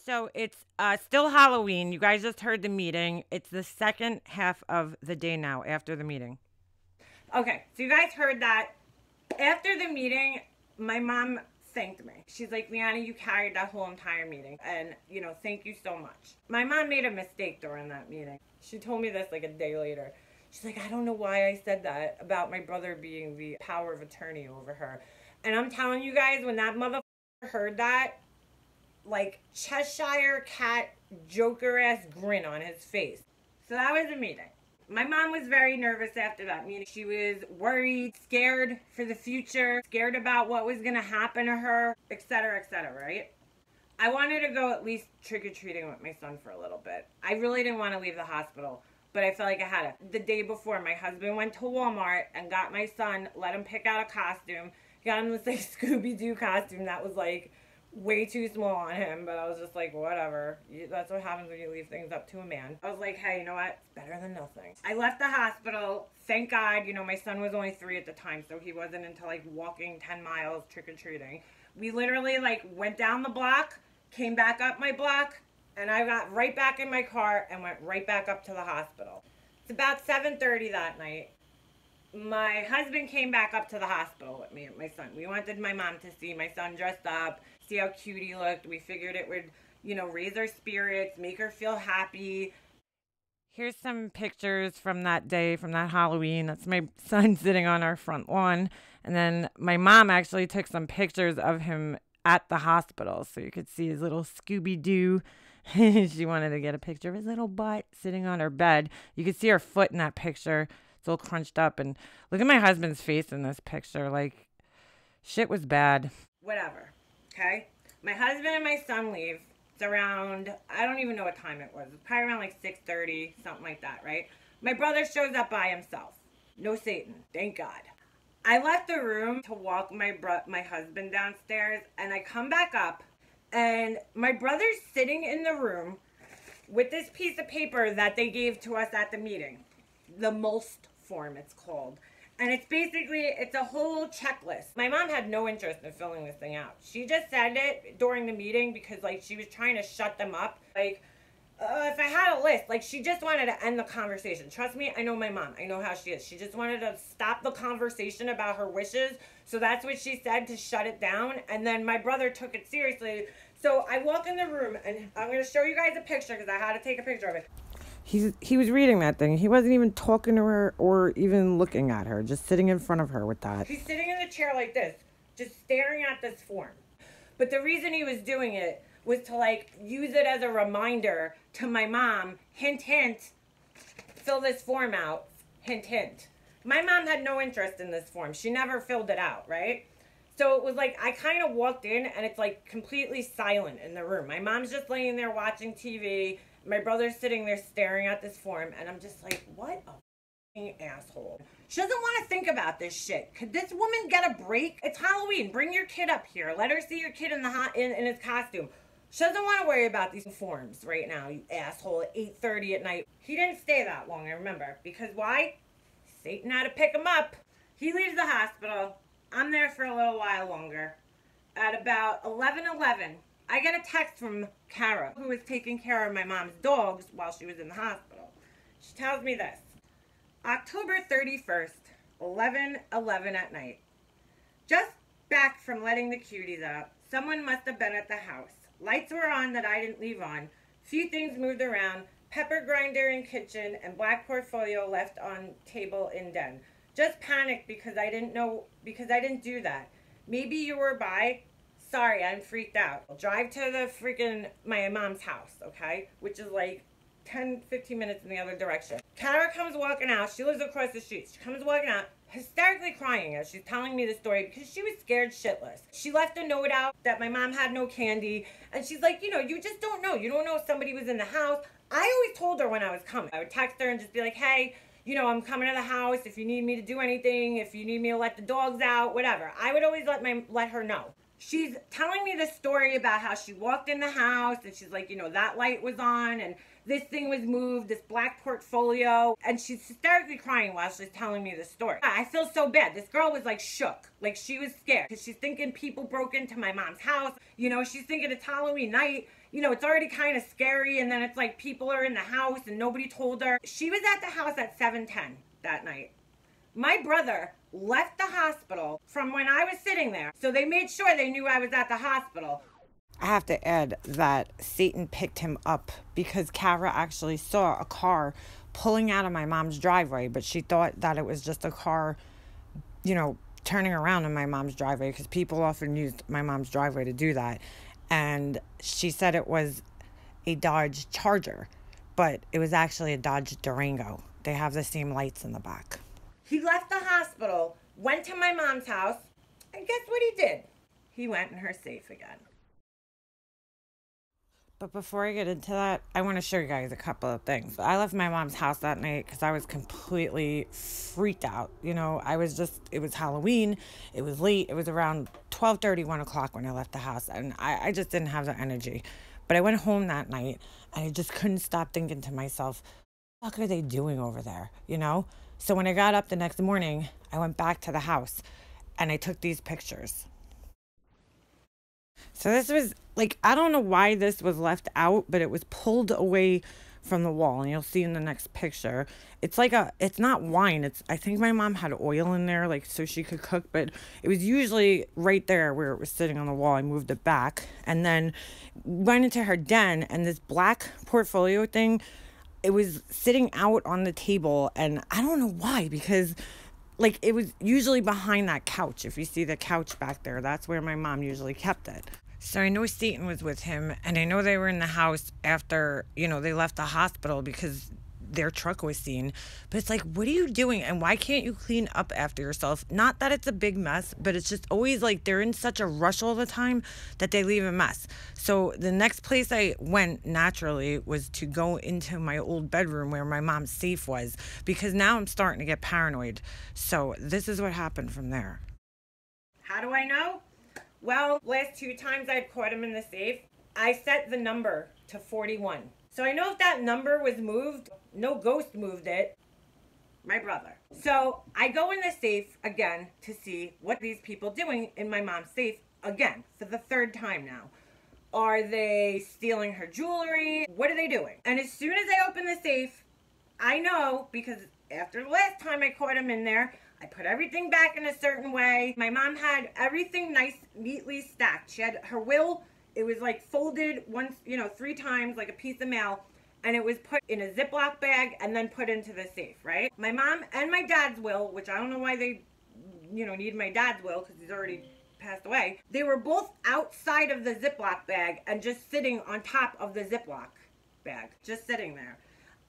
So it's still Halloween. You guys just heard the meeting. It's the second half of the day now after the meeting. Okay, so you guys heard that. After the meeting, my mom thanked me. She's like, Leanna, you carried that whole entire meeting. And, thank you so much. My mom made a mistake during that meeting. She told me this like a day later. She's like, I don't know why I said that about my brother being the power of attorney over her. And I'm telling you guys, when that motherfucker heard that, like Cheshire cat Joker ass grin on his face. So that was the meeting. My mom was very nervous after that meeting. She was worried, scared for the future, scared about what was going to happen to her, etc., right? I wanted to go at least trick-or-treating with my son for a little bit. I really didn't want to leave the hospital, but I felt like I had to. The day before, my husband went to Walmart and got my son, let him pick out a costume. Got him this like Scooby-Doo costume that was like way too small on him, but I was just like, whatever. That's what happens when you leave things up to a man. I was like, hey, you know what? It's better than nothing. I left the hospital. Thank God, my son was only 3 at the time, so he wasn't into like walking 10 miles trick-or-treating. We literally like went down the block, came back up my block, and I got right back in my car and went right back up to the hospital. It's about 7:30 that night. My husband came back up to the hospital with me and my son. We wanted my mom to see my son dressed up, see how cute he looked. We figured it would, raise her spirits, make her feel happy. Here's some pictures from that day, from that Halloween. That's my son sitting on our front lawn. And then my mom actually took some pictures of him at the hospital so you could see his little Scooby-Doo. She wanted to get a picture of his little butt sitting on her bed. You could see her foot in that picture. It's all crunched up. And look at my husband's face in this picture. Like, shit was bad. Whatever. Okay? My husband and my son leave. It's around, I don't even know what time it was. It's probably around like 6:30, something like that, right? My brother shows up by himself. No Satan. Thank God. I left the room to walk my husband downstairs, and I come back up, and my brother's sitting in the room with this piece of paper that they gave to us at the meeting. The MOST form, it's called. And it's a whole checklist. My mom had no interest in filling this thing out. She just said it during the meeting because, like, she was trying to shut them up. Like, if I had a list, like, she just wanted to end the conversation. Trust me, I know my mom. I know how she is. She just wanted to stop the conversation about her wishes. So that's what she said, to shut it down. And then my brother took it seriously. So I walk in the room, and I'm going to show you guys a picture because I had to take a picture of it. He was reading that thing. He wasn't even talking to her or even looking at her, just sitting in front of her with that. He's sitting in the chair like this, just staring at this form. But the reason he was doing it was to, like, use it as a reminder to my mom, hint, hint, fill this form out, hint, hint. My mom had no interest in this form. She never filled it out, right? So it was like, I kind of walked in, and it's like completely silent in the room. My mom's just laying there watching TV. My brother's sitting there staring at this form, and I'm just like, what a f***ing asshole. She doesn't want to think about this shit. Could this woman get a break? It's Halloween. Bring your kid up here. Let her see your kid in his costume. She doesn't want to worry about these forms right now, you asshole, at 8:30 at night. He didn't stay that long, I remember. Because why? Satan had to pick him up. He leaves the hospital. I'm there for a little while longer. At about 11:11, I get a text from Kara, who was taking care of my mom's dogs while she was in the hospital. She tells me this. October 31st, 11:11 at night. Just back from letting the cuties out. Someone must have been at the house. Lights were on that I didn't leave on. Few things moved around. Pepper grinder in kitchen and black portfolio left on table in den. Just panicked because I didn't do that. Maybe you were by. Sorry, I'm freaked out. I'll drive to my mom's house, okay? Which is like 10, 15 minutes in the other direction. Kara comes walking out. She lives across the street. She comes walking out, hysterically crying as she's telling me the story because she was scared shitless. She left a note out that my mom had no candy. And she's like, you just don't know. You don't know if somebody was in the house. I always told her when I was coming. I would text her and just be like, hey, I'm coming to the house. If you need me to do anything, if you need me to let the dogs out, whatever. I would always let her know. She's telling me this story about how she walked in the house and she's like, that light was on and this thing was moved, this black portfolio. And she's hysterically crying while she's telling me this story. I feel so bad. This girl was like shook. Like she was scared because she's thinking people broke into my mom's house. She's thinking it's Halloween night. you know, it's already kind of scary, and then it's like people are in the house and nobody told her. She was at the house at 7:10 that night. My brother left the hospital from when I was sitting there, so they made sure they knew I was at the hospital. I have to add that Satan picked him up because Kara actually saw a car pulling out of my mom's driveway, but she thought that it was just a car, you know, turning around in my mom's driveway, because people often used my mom's driveway to do that. And she said it was a Dodge Charger, but it was actually a Dodge Durango. They have the same lights in the back. He left the hospital, went to my mom's house, and guess what he did? He went in her safe again. But before I get into that, I want to show you guys a couple of things. I left my mom's house that night because I was completely freaked out. You know, it was Halloween. It was late. It was around 12:30, 1 o'clock when I left the house. And I just didn't have the energy. But I went home that night and I just couldn't stop thinking to myself, what are they doing over there? You know? So when I got up the next morning, I went back to the house and I took these pictures. So this was like, I don't know why this was left out, but it was pulled away from the wall, and you'll see in the next picture. It's like it's not wine. I think my mom had oil in there, like, so she could cook, but it was usually right there where it was sitting on the wall. I moved it back and then went into her den, and this black portfolio thing, it was sitting out on the table, and I don't know why, because like it was usually behind that couch. If you see the couch back there, that's where my mom usually kept it. So I know Satan was with him, and I know they were in the house after, you know, they left the hospital because their truck was seen. But it's like, what are you doing? And why can't you clean up after yourself? Not that it's a big mess, but it's just always like they're in such a rush all the time that they leave a mess. So the next place I went naturally was to go into my old bedroom where my mom's safe was, because now I'm starting to get paranoid. So this is what happened from there. How do I know? Well, last 2 times I've caught him in the safe, I set the number to 41. So I know if that number was moved, no ghost moved it, my brother. So I go in the safe again to see what these people doing in my mom's safe again for the 3rd time now. Are they stealing her jewelry? What are they doing? And as soon as I open the safe, I know, because after the last time I caught him in there, I put everything back in a certain way. My mom had everything nice, neatly stacked. She had her will, it was like folded once, 3 times like a piece of mail, and it was put in a Ziploc bag and then put into the safe, right? My mom and my dad's will, which I don't know why they, need my dad's will because he's already passed away. They were both outside of the Ziploc bag and just sitting on top of the Ziploc bag, just sitting there.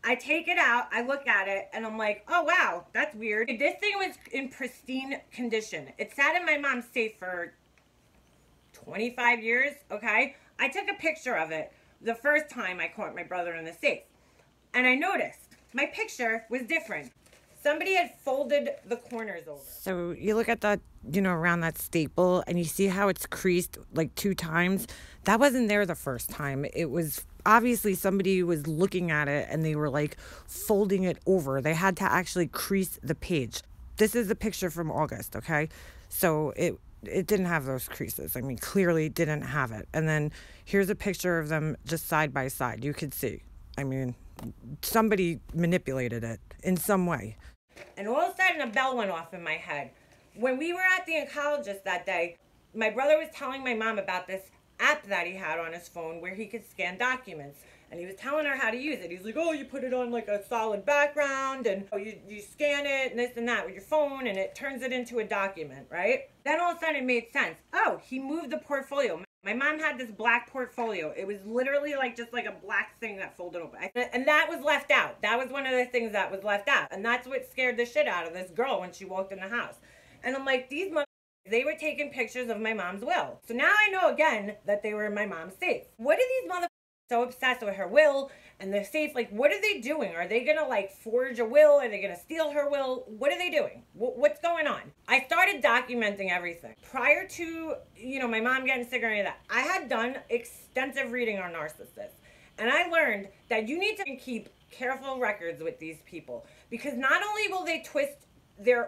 I take it out, I look at it, and I'm like, oh wow, that's weird. This thing was in pristine condition. It sat in my mom's safe for 25 years, okay? I took a picture of it the first time I caught my brother in the safe. And I noticed my picture was different. Somebody had folded the corners over. So you look at that, around that staple, and you see how it's creased like 2 times. That wasn't there the first time. It was obviously somebody was looking at it and they were like folding it over. They had to actually crease the page. This is a picture from August, okay? So it didn't have those creases. I mean, clearly didn't have it. And then here's a picture of them just side by side. You could see. I mean, somebody manipulated it in some way. And all of a sudden, a bell went off in my head. When we were at the oncologist that day, my brother was telling my mom about this app that he had on his phone where he could scan documents. And he was telling her how to use it. He's like, oh, you put it on like a solid background, and you scan it and this and that with your phone, and it turns it into a document, right? Then all of a sudden it made sense. Oh, he moved the portfolio. My mom had this black portfolio. It was literally like just like a black thing that folded open. And that was left out. That was one of the things that was left out. And that's what scared the shit out of this girl when she walked in the house. And I'm like, these they were taking pictures of my mom's will. So now I know again that they were in my mom's safe. What are these motherfuckers so obsessed with her will and the safe? Like, what are they doing? Are they gonna like forge a will? Are they gonna steal her will? What are they doing? What's going on? I started documenting everything. Prior to, my mom getting sick or any of that, I had done extensive reading on narcissists. And I learned that you need to keep careful records with these people, because not only will they twist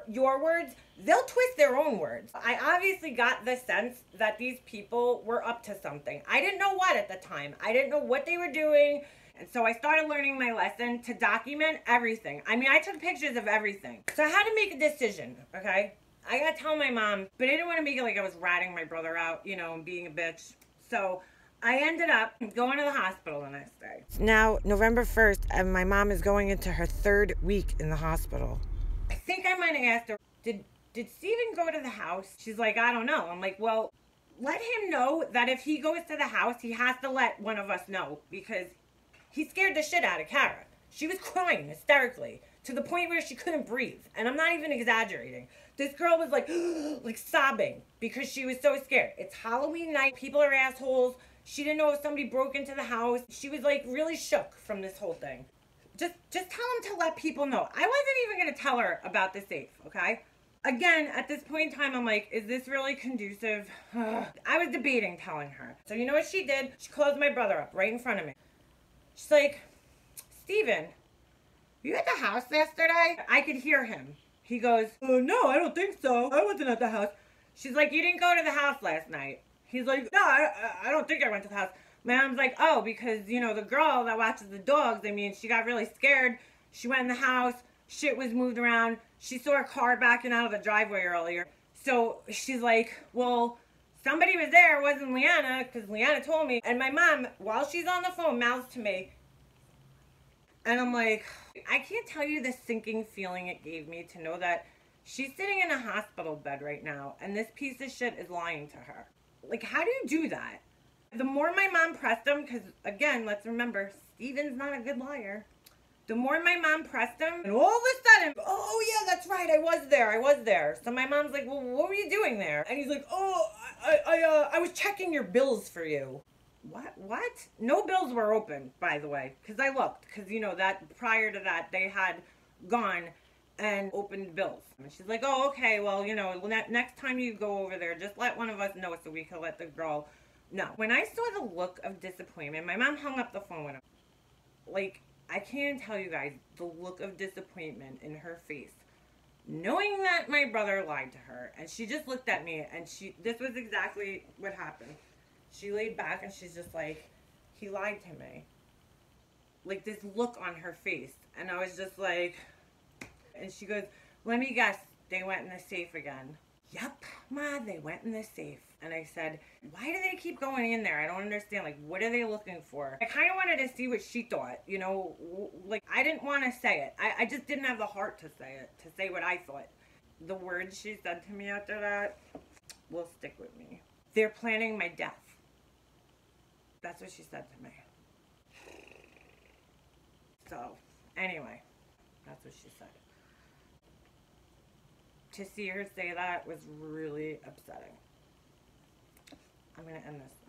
your words, they'll twist their own words. I obviously got the sense that these people were up to something. I didn't know what at the time. I didn't know what they were doing. And so I started learning my lesson to document everything. I mean, I took pictures of everything. So I had to make a decision, okay? I gotta tell my mom, but I didn't want to make it like I was ratting my brother out, you know, and being a bitch. So I ended up going to the hospital the next day. Now, November 1st, and my mom is going into her 3rd week in the hospital. I think I might have asked her, did Steven go to the house? She's like, I don't know. I'm like, well, let him know that if he goes to the house, he has to let one of us know, because he scared the shit out of Kara. She was crying hysterically to the point where she couldn't breathe. And I'm not even exaggerating. This girl was like, like sobbing because she was so scared. It's Halloween night. People are assholes. She didn't know if somebody broke into the house. She was like really shook from this whole thing. Just tell him to let people know. I wasn't even going to tell her about the safe, okay? Again, at this point in time, I'm like, is this really conducive? I was debating telling her. So you know what she did? She closed my brother up right in front of me. She's like, Steven, you at the house yesterday? I could hear him. He goes, no, I don't think so. I wasn't at the house. She's like, you didn't go to the house last night. He's like, no, I don't think I went to the house. My mom's like, oh, because, you know, the girl that watches the dogs, I mean, she got really scared. She went in the house. Shit was moved around. She saw a car backing out of the driveway earlier. So she's like, well, somebody was there. It wasn't Leanna, because Leanna told me. And my mom, while she's on the phone, mouths to me. And I'm like, I can't tell you the sinking feeling it gave me to know that she's sitting in a hospital bed right now, and this piece of shit is lying to her. Like, how do you do that? The more my mom pressed him, because, again, let's remember, Steven's not a good liar. The more my mom pressed him, and all of a sudden, oh, yeah, that's right, I was there. So my mom's like, well, what were you doing there? And he's like, oh, I was checking your bills for you. What? No bills were open, by the way, because I looked, because, you know, that prior to that, they had gone and opened bills. And she's like, oh, okay, well, you know, next time you go over there, just let one of us know so we can let the girl know. When I saw the look of disappointment, my mom hung up the phone with him. Like, I can't tell you guys the look of disappointment in her face, knowing that my brother lied to her. And she just looked at me, and this was exactly what happened. She laid back, and she's just like, he lied to me. Like, this look on her face. And I was just like, and she goes, let me guess, they went in the safe again. Yep, Ma, they went in the safe. And I said, why do they keep going in there? I don't understand. Like, what are they looking for? I kind of wanted to see what she thought, you know? Like, I didn't want to say it. I just didn't have the heart to say it, to say what I thought. The words she said to me after that will stick with me. They're planning my death. That's what she said to me. So, anyway, that's what she said. To see her say that was really upsetting. I'm going to end this.